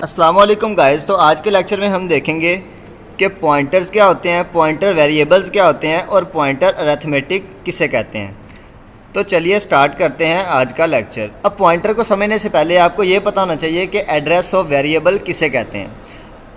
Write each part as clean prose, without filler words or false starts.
अस्सलाम वालेकुम गाइस। तो आज के लेक्चर में हम देखेंगे कि पॉइंटर्स क्या होते हैं, पॉइंटर वेरिएबल्स क्या होते हैं और पॉइंटर अरिथमेटिक किसे कहते हैं। तो चलिए स्टार्ट करते हैं आज का लेक्चर। अब पॉइंटर को समझने से पहले आपको ये पता होना चाहिए कि एड्रेस ऑफ वेरिएबल किसे कहते हैं।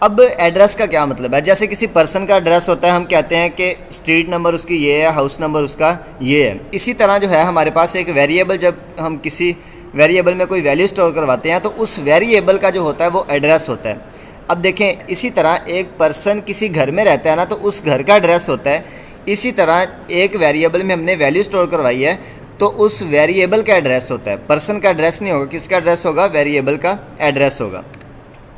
अब एड्रेस का क्या मतलब है। जैसे किसी पर्सन का एड्रेस होता है, हम कहते हैं कि स्ट्रीट नंबर उसकी ये है, हाउस नंबर उसका ये है। इसी तरह जो है हमारे पास एक वेरिएबल, जब हम किसी वेरिएबल में कोई वैल्यू स्टोर करवाते हैं तो उस वेरिएबल का जो होता है वो एड्रेस होता है। अब देखें, इसी तरह एक पर्सन किसी घर में रहता है ना, तो उस घर का एड्रेस होता है। इसी तरह एक वेरिएबल में हमने वैल्यू स्टोर करवाई है तो उस वेरिएबल का एड्रेस होता है। पर्सन का एड्रेस नहीं होगा, किसका एड्रेस होगा, वेरिएबल का एड्रेस होगा।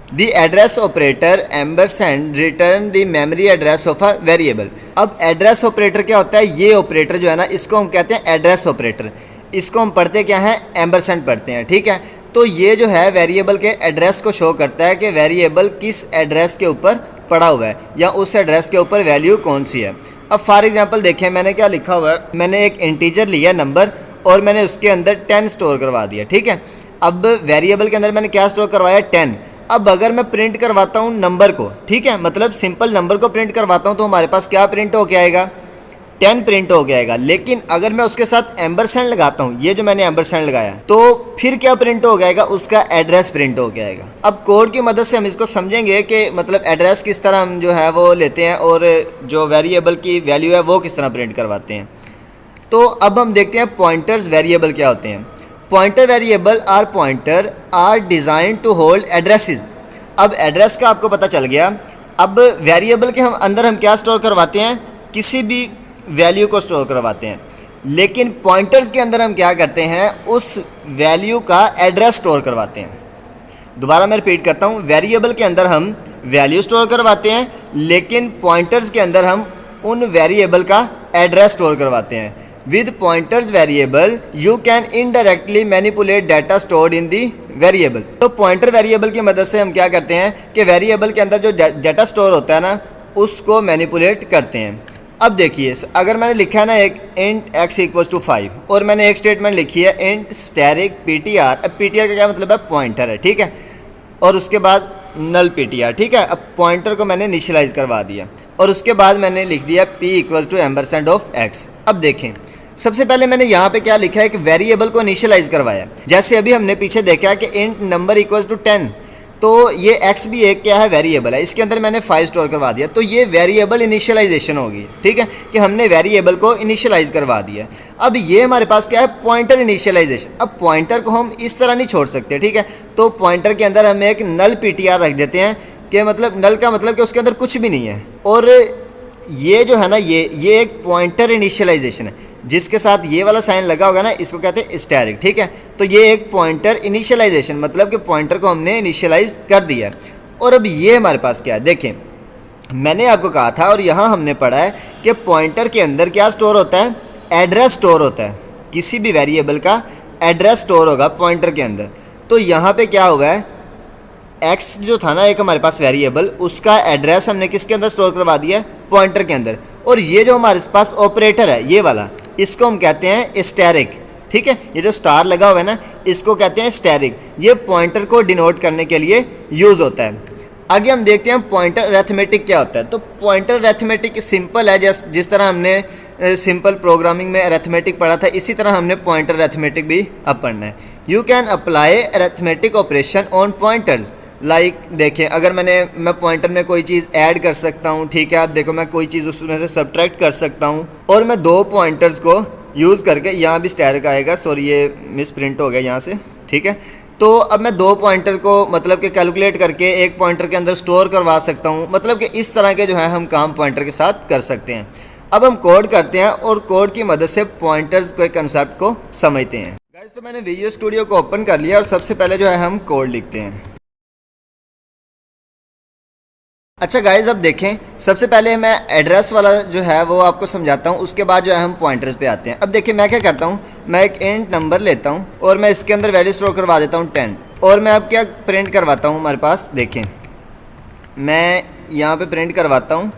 The address operator ampersand return the memory address of a variable. अब एड्रेस ऑपरेटर क्या होता है, ये ऑपरेटर जो है ना, इसको हम कहते हैं एड्रेस ऑपरेटर। इसको हम पढ़ते क्या हैं, एम्बरसेंड पढ़ते हैं, ठीक है। तो ये जो है वेरिएबल के एड्रेस को शो करता है कि वेरिएबल किस एड्रेस के ऊपर पड़ा हुआ है या उस एड्रेस के ऊपर वैल्यू कौन सी है। अब फॉर एग्जांपल देखें, मैंने क्या लिखा हुआ है, मैंने एक इंटीजर लिया नंबर और मैंने उसके अंदर 10 स्टोर करवा दिया, ठीक है। अब वेरिएबल के अंदर मैंने क्या स्टोर करवाया, 10। अब अगर मैं प्रिंट करवाता हूँ नंबर को, ठीक है, मतलब सिंपल नंबर को प्रिंट करवाता हूँ तो हमारे पास क्या प्रिंट हो के आएगा, 10 प्रिंट हो जाएगा। लेकिन अगर मैं उसके साथ एम्बरसेंड लगाता हूँ, ये जो मैंने एम्बरसेंड लगाया, तो फिर क्या प्रिंट हो जाएगा, उसका एड्रेस प्रिंट हो जाएगा। अब कोड की मदद से हम इसको समझेंगे कि मतलब एड्रेस किस तरह हम जो है वो लेते हैं और जो वेरिएबल की वैल्यू है वो किस तरह प्रिंट करवाते हैं। तो अब हम देखते हैं पॉइंटर्स वेरिएबल क्या होते हैं। Pointer variable are design to hold addresses. अब एड्रेस का आपको पता चल गया। अब वेरिएबल के अंदर हम क्या स्टोर करवाते हैं, किसी भी वैल्यू को स्टोर करवाते हैं। लेकिन पॉइंटर्स के अंदर हम क्या करते हैं, उस वैल्यू का एड्रेस स्टोर करवाते हैं। दोबारा मैं रिपीट करता हूँ, वेरिएबल के अंदर हम वैल्यू स्टोर करवाते हैं, लेकिन पॉइंटर्स के अंदर हम उन वेरिएबल का एड्रेस स्टोर करवाते हैं। With pointers variable you can indirectly manipulate data stored in the variable. तो पॉइंटर वेरिएबल की मदद से हम क्या करते हैं कि वेरिएबल के अंदर जो डाटा स्टोर होता है ना, उसको मैनिपुलेट करते हैं। अब देखिए, अगर मैंने लिखा है ना एक इंट x इक्वल्स टू 5 और मैंने एक स्टेटमेंट लिखी है इंट स्टैरिक ptr। अब ptr का क्या मतलब है, पॉइंटर है, ठीक है, और उसके बाद नल ptr, ठीक है। अब पॉइंटर को मैंने इनिशियलाइज करवा दिया और उसके बाद मैंने लिख दिया p equals to ampersand of x। अब देखें, सबसे पहले मैंने यहाँ पे क्या लिखा है कि वेरिएबल को इनिशियलाइज करवाया। जैसे अभी हमने पीछे देखा कि इंट नंबर इक्वल्स टू 10, तो ये x भी एक क्या है, वेरिएबल है, इसके अंदर मैंने 5 स्टोर करवा दिया। तो ये वेरिएबल इनिशियलाइजेशन होगी, ठीक है, कि हमने वेरिएबल को इनिशियलाइज करवा दिया। अब ये हमारे पास क्या है, पॉइंटर इनिशियलाइजेशन। अब पॉइंटर को हम इस तरह नहीं छोड़ सकते, ठीक है। तो पॉइंटर के अंदर हम एक नल ptr रख देते हैं कि मतलब नल का मतलब कि उसके अंदर कुछ भी नहीं है। और ये जो है ना, ये एक पॉइंटर इनिशियलाइजेशन है, जिसके साथ ये वाला साइन लगा होगा ना, इसको कहते हैं स्टैरिक, ठीक है। तो ये एक पॉइंटर इनिशियलाइजेशन, मतलब कि पॉइंटर को हमने इनिशियलाइज कर दिया है। और अब ये हमारे पास क्या है, देखें, मैंने आपको कहा था और यहाँ हमने पढ़ा है कि पॉइंटर के अंदर क्या स्टोर होता है, एड्रेस स्टोर होता है। किसी भी वेरिएबल का एड्रेस स्टोर होगा पॉइंटर के अंदर। तो यहाँ पर क्या हुआ है, x जो था ना एक हमारे पास वेरिएबल, उसका एड्रेस हमने किसके अंदर स्टोर करवा दिया है, पॉइंटर के अंदर। और ये जो हमारे पास ऑपरेटर है, ये वाला, इसको हम कहते हैं स्टैरिक, ठीक है। ये जो स्टार लगा हुआ है ना, इसको कहते हैं स्टैरिक। ये पॉइंटर को डिनोट करने के लिए यूज़ होता है। आगे हम देखते हैं पॉइंटर अरिथमेटिक क्या होता है। तो पॉइंटर अरिथमेटिक सिंपल है, जिस तरह हमने सिंपल प्रोग्रामिंग में अरिथमेटिक पढ़ा था, इसी तरह हमने पॉइंटर अरिथमेटिक भी अब पढ़ना है। You can apply arithmetic operation on pointers. Like देखें, अगर मैं पॉइंटर में कोई चीज़ ऐड कर सकता हूँ, ठीक है। आप देखो, मैं कोई चीज़ उसमें से सब्ट्रैक्ट कर सकता हूँ और मैं 2 पॉइंटर्स को यूज़ करके, यहाँ भी स्टैरिक आएगा, सॉरी ये मिस प्रिंट हो गया यहाँ से, ठीक है। तो अब मैं 2 पॉइंटर को मतलब कि कैलकुलेट करके एक पॉइंटर के अंदर स्टोर करवा सकता हूँ। मतलब कि इस तरह के जो है हम काम पॉइंटर के साथ कर सकते हैं। अब हम कोड करते हैं और कोड की मदद से पॉइंटर्स के कंसेप्ट को समझते हैं। गाइस, तो मैंने विजुअल स्टूडियो को ओपन कर लिया और सबसे पहले जो है हम कोड लिखते हैं। अच्छा गाइज, अब देखें, सबसे पहले मैं एड्रेस वाला जो है वो आपको समझाता हूँ, उसके बाद जो है हम पॉइंटर्स पे आते हैं। अब देखिए, मैं क्या करता हूँ, मैं एक इंट नंबर लेता हूँ और मैं इसके अंदर वैल्यू स्टोर करवा देता हूँ 10। और मैं अब क्या प्रिंट करवाता हूँ, हमारे पास देखें, मैं यहाँ पे प्रिंट करवाता हूँ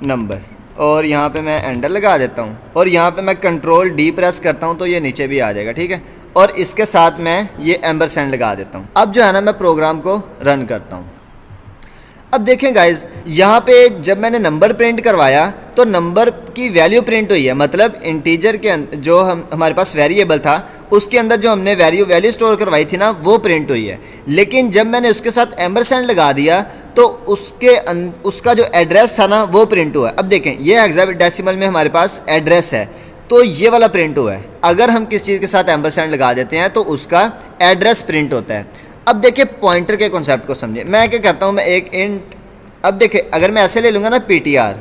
नंबर और यहाँ पे मैं एंटर लगा देता हूँ और यहाँ पे मैं कंट्रोल D प्रेस करता हूँ तो ये नीचे भी आ जाएगा, ठीक है। और इसके साथ मैं ये एम्बरसेंड लगा देता हूँ। अब जो है ना, मैं प्रोग्राम को रन करता हूँ। अब देखें गाइज, यहाँ पे जब मैंने नंबर प्रिंट करवाया तो नंबर की वैल्यू प्रिंट हुई है, मतलब इंटीजर के जो हमारे पास वेरिएबल था उसके अंदर जो हमने वैल्यू स्टोर करवाई थी ना वो प्रिंट हुई है। लेकिन जब मैंने उसके साथ एम्परसेंड लगा दिया तो उसका जो एड्रेस था ना वो प्रिंट हुआ है। अब देखें ये हेक्साडेसिमल में हमारे पास एड्रेस है तो ये वाला प्रिंट हुआ है। अगर हम किस चीज़ के साथ एम्परसेंड लगा देते हैं तो उसका एड्रेस प्रिंट होता है। अब देखिए पॉइंटर के कॉन्सेप्ट को समझिए। मैं क्या करता हूँ, मैं एक इंट, अब देखिए अगर मैं ऐसे ले लूँगा ना ptr,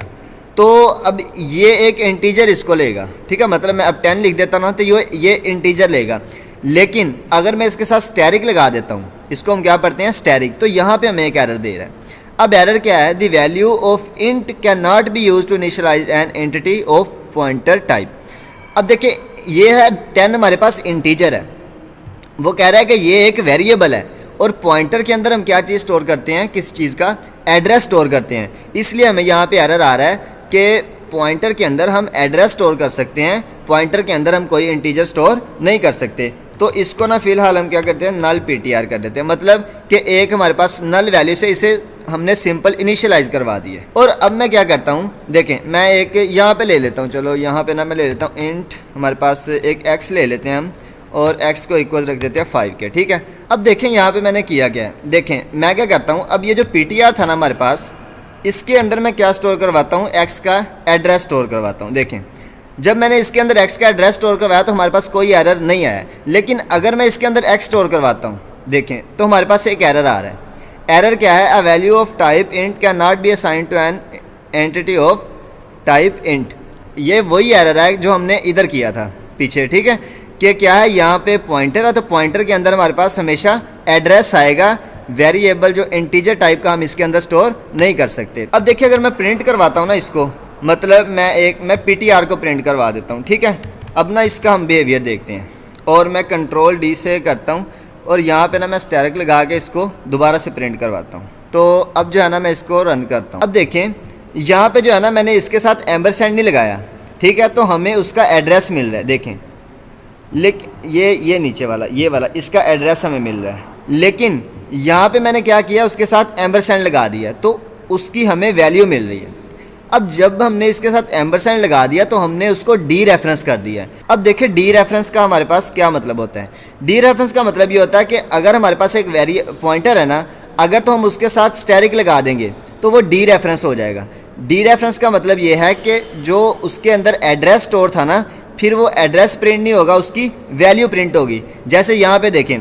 तो अब ये एक इंटीजर इसको लेगा, ठीक है, मतलब मैं अब 10 लिख देता हूँ तो ये इंटीजर लेगा। लेकिन अगर मैं इसके साथ स्टैरिक लगा देता हूँ, इसको हम क्या पढ़ते हैं स्टैरिक, तो यहाँ पे हमें एक एरर दे रहा है। अब एरर क्या है, the value of int can not be use to initialise an entity of pointer type. अब देखिए ये है 10 हमारे पास इंटीजर है, वो कह रहा है कि ये एक वेरिएबल है और पॉइंटर के अंदर हम क्या चीज़ स्टोर करते हैं, किस चीज़ का एड्रेस स्टोर करते हैं। इसलिए हमें यहाँ पे एरर आ रहा है कि पॉइंटर के अंदर हम एड्रेस स्टोर कर सकते हैं, पॉइंटर के अंदर हम कोई इंटीजर स्टोर नहीं कर सकते। तो इसको ना फिलहाल हम क्या करते हैं, नल ptr कर देते हैं, मतलब कि एक हमारे पास नल वैल्यू से इसे हमने सिंपल इनिशियलाइज करवा दी है। और अब मैं क्या करता हूँ, देखें मैं एक यहाँ पे ले लेता हूँ, चलो यहाँ पे ना मैं ले लेता हूँ इंट, हमारे पास एक x ले लेते हैं हम और x को इक्वल रख देते हैं 5 के, ठीक है। अब देखें यहाँ पे मैंने किया क्या है, देखें मैं क्या करता हूँ, अब ये जो ptr था ना हमारे पास, इसके अंदर मैं क्या स्टोर करवाता हूँ, x का एड्रेस स्टोर करवाता हूँ। देखें जब मैंने इसके अंदर x का एड्रेस स्टोर करवाया तो हमारे पास कोई एरर नहीं आया। लेकिन अगर मैं इसके अंदर x स्टोर करवाता हूँ, देखें तो हमारे पास एक एरर आ रहा है। एरर क्या है, a value of type int can not be assigned to an entity of type int. ये वही एरर है जो हमने इधर किया था पीछे, ठीक है, कि क्या है यहाँ पे पॉइंटर है तो पॉइंटर के अंदर हमारे पास हमेशा एड्रेस आएगा, वेरिएबल जो इंटीजर टाइप का हम इसके अंदर स्टोर नहीं कर सकते। अब देखिए अगर मैं प्रिंट करवाता हूँ ना इसको, मतलब मैं ptr को प्रिंट करवा देता हूँ, ठीक है। अब ना इसका हम बिहेवियर देखते हैं और मैं कंट्रोल D से करता हूँ और यहाँ पे ना मैं स्टैरिक लगा के इसको दोबारा से प्रिंट करवाता हूँ। तो अब जो है ना मैं इसको रन करता हूँ। अब देखें यहाँ पे जो है ना मैंने इसके साथ एम्परसेंड नहीं लगाया, ठीक है, तो हमें उसका एड्रेस मिल रहा है। देखें लेकिन ये नीचे वाला ये वाला इसका एड्रेस हमें मिल रहा है, लेकिन यहाँ पे मैंने क्या किया, उसके साथ एम्परसेंड लगा दिया तो उसकी हमें वैल्यू मिल रही है। अब जब हमने इसके साथ एम्परसेंड लगा दिया तो हमने उसको डी रेफरेंस कर दिया है। अब देखिए डी रेफरेंस का हमारे पास क्या मतलब होता है। डी रेफरेंस का मतलब ये होता है कि अगर हमारे पास एक पॉइंटर है ना, अगर तो हम उसके साथ स्टैरिक लगा देंगे तो वो डी रेफरेंस हो जाएगा। डी रेफरेंस का मतलब ये है कि जो उसके अंदर एड्रेस स्टोर था ना, फिर वो एड्रेस प्रिंट नहीं होगा, उसकी वैल्यू प्रिंट होगी। जैसे यहाँ पे देखें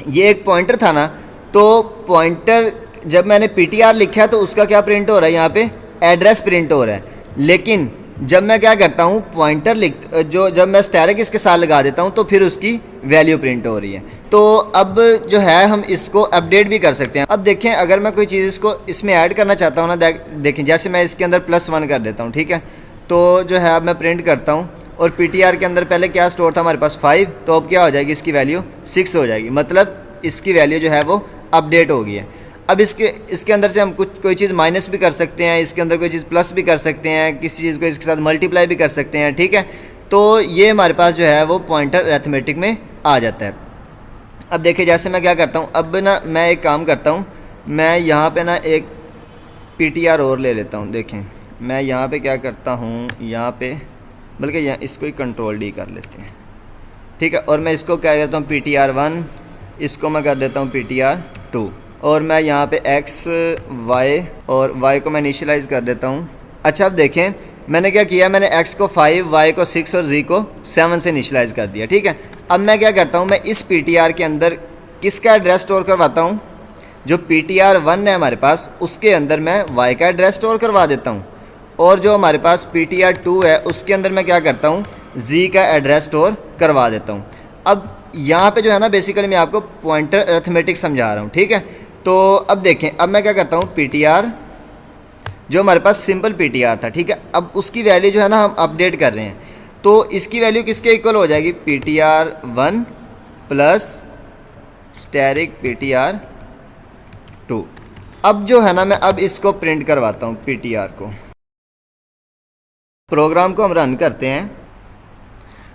ये एक पॉइंटर था ना, तो पॉइंटर जब मैंने ptr लिखा है तो उसका क्या प्रिंट हो रहा है, यहाँ पे एड्रेस प्रिंट हो रहा है। लेकिन जब मैं क्या करता हूँ पॉइंटर जब मैं स्टैरिक इसके साथ लगा देता हूँ तो फिर उसकी वैल्यू प्रिंट हो रही है। तो अब जो है हम इसको अपडेट भी कर सकते हैं। अब देखें अगर मैं कोई चीज़ इसको इसमें ऐड करना चाहता हूँ ना, देखें जैसे मैं इसके अंदर +1 कर देता हूँ, ठीक है, तो जो है अब मैं प्रिंट करता हूँ और ptr के अंदर पहले क्या स्टोर था हमारे पास 5, तो अब क्या हो जाएगी, इसकी वैल्यू 6 हो जाएगी, मतलब इसकी वैल्यू जो है वो अपडेट हो गई है। अब इसके अंदर से हम कोई चीज़ माइनस भी कर सकते हैं, इसके अंदर कोई चीज़ प्लस भी कर सकते हैं, किसी चीज़ को इसके साथ मल्टीप्लाई भी कर सकते हैं, ठीक है। तो ये हमारे पास जो है वो पॉइंटर अरिथमेटिक में आ जाता है। अब देखिए जैसे मैं क्या करता हूँ, अब ना मैं एक काम करता हूँ, मैं यहाँ पे ना एक ptr और ले लेता हूँ। देखें मैं यहाँ पे क्या करता हूँ, यहाँ पे बल्कि यहाँ इसको ही कंट्रोल D कर लेते हैं, ठीक है, और मैं इसको क्या करता हूँ ptr1, इसको मैं कर देता हूँ ptr2 और मैं यहाँ पे x y और y को मैं इनिशियलाइज़ कर देता हूँ। अच्छा अब देखें मैंने क्या किया, मैंने x को 5, y को 6 और z को 7 से इनिशियलाइज़ कर दिया, ठीक है। अब मैं क्या करता हूँ, मैं इस ptr के अंदर किसका एड्रेस स्टोर करवाता हूँ, जो ptr1 है हमारे पास उसके अंदर मैं y का एड्रेस स्टोर करवा देता हूँ, और जो हमारे पास ptr2 है उसके अंदर मैं क्या करता हूँ, z का एड्रेस स्टोर करवा देता हूँ। अब यहाँ पे जो है ना बेसिकली मैं आपको पॉइंटर अरिथमेटिक समझा रहा हूँ, ठीक है। तो अब देखें अब मैं क्या करता हूँ, ptr जो हमारे पास सिंपल ptr था, ठीक है, अब उसकी वैल्यू जो है ना हम अपडेट कर रहे हैं, तो इसकी वैल्यू किसके इक्वल हो जाएगी, ptr1 प्लस स्टैरिक ptr2। अब जो है ना मैं अब इसको प्रिंट करवाता हूँ ptr को, प्रोग्राम को हम रन करते हैं।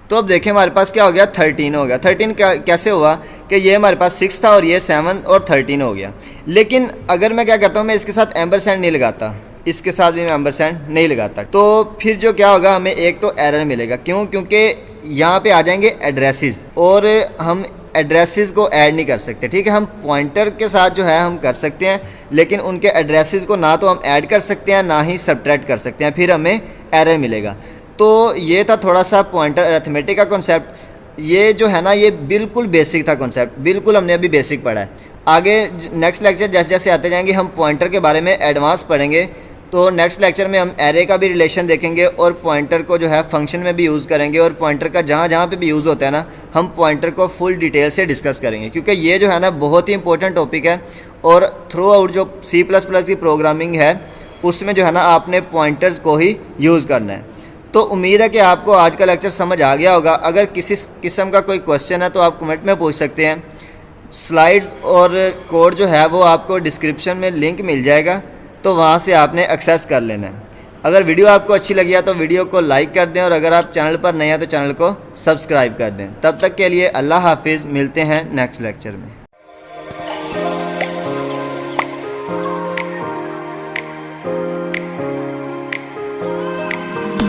तो अब देखें हमारे पास क्या हो गया, 13 हो गया। 13 कैसे हुआ कि ये हमारे पास 6 था और ये 7 और 13 हो गया। लेकिन अगर मैं क्या करता हूँ, मैं इसके साथ एम्परसेंड नहीं लगाता, इसके साथ भी मैं एम्परसेंड नहीं लगाता, तो फिर जो क्या होगा, हमें एक तो एरर मिलेगा। क्यों? क्योंकि यहाँ पे आ जाएंगे एड्रेसेस और हम एड्रेसेस को ऐड नहीं कर सकते। ठीक है, हम पॉइंटर के साथ जो है हम कर सकते हैं, लेकिन उनके एड्रेसेस को ना तो हम ऐड कर सकते हैं ना ही सब्ट्रैक्ट कर सकते हैं, फिर हमें एरर मिलेगा। तो ये था थोड़ा सा पॉइंटर अरिथमेटिक का कॉन्सेप्ट। ये जो है ना, ये बिल्कुल बेसिक था कॉन्सेप्ट, बिल्कुल हमने अभी बेसिक पढ़ा है। आगे नेक्स्ट लेक्चर जैसे जैसे आते जाएंगे हम पॉइंटर के बारे में एडवांस पढ़ेंगे। तो नेक्स्ट लेक्चर में हम एरे का भी रिलेशन देखेंगे और पॉइंटर को जो है फंक्शन में भी यूज़ करेंगे, और पॉइंटर का जहाँ जहाँ पे भी यूज़ होता है ना, हम पॉइंटर को फुल डिटेल से डिस्कस करेंगे, क्योंकि ये जो है ना बहुत ही इंपॉर्टेंट टॉपिक है। और थ्रू आउट जो C++ की प्रोग्रामिंग है उसमें जो है ना आपने पॉइंटर्स को ही यूज़ करना है। तो उम्मीद है कि आपको आज का लेक्चर समझ आ गया होगा। अगर किसी किस्म का कोई क्वेश्चन है तो आप कमेंट में पूछ सकते हैं। स्लाइड्स और कोड जो है वो आपको डिस्क्रिप्शन में लिंक मिल जाएगा, तो वहाँ से आपने एक्सेस कर लेना है। अगर वीडियो आपको अच्छी लगी है तो वीडियो को लाइक कर दें, और अगर आप चैनल पर नए हैं तो चैनल को सब्सक्राइब कर दें। तब तक के लिए अल्लाह हाफिज़, मिलते हैं नेक्स्ट लेक्चर में।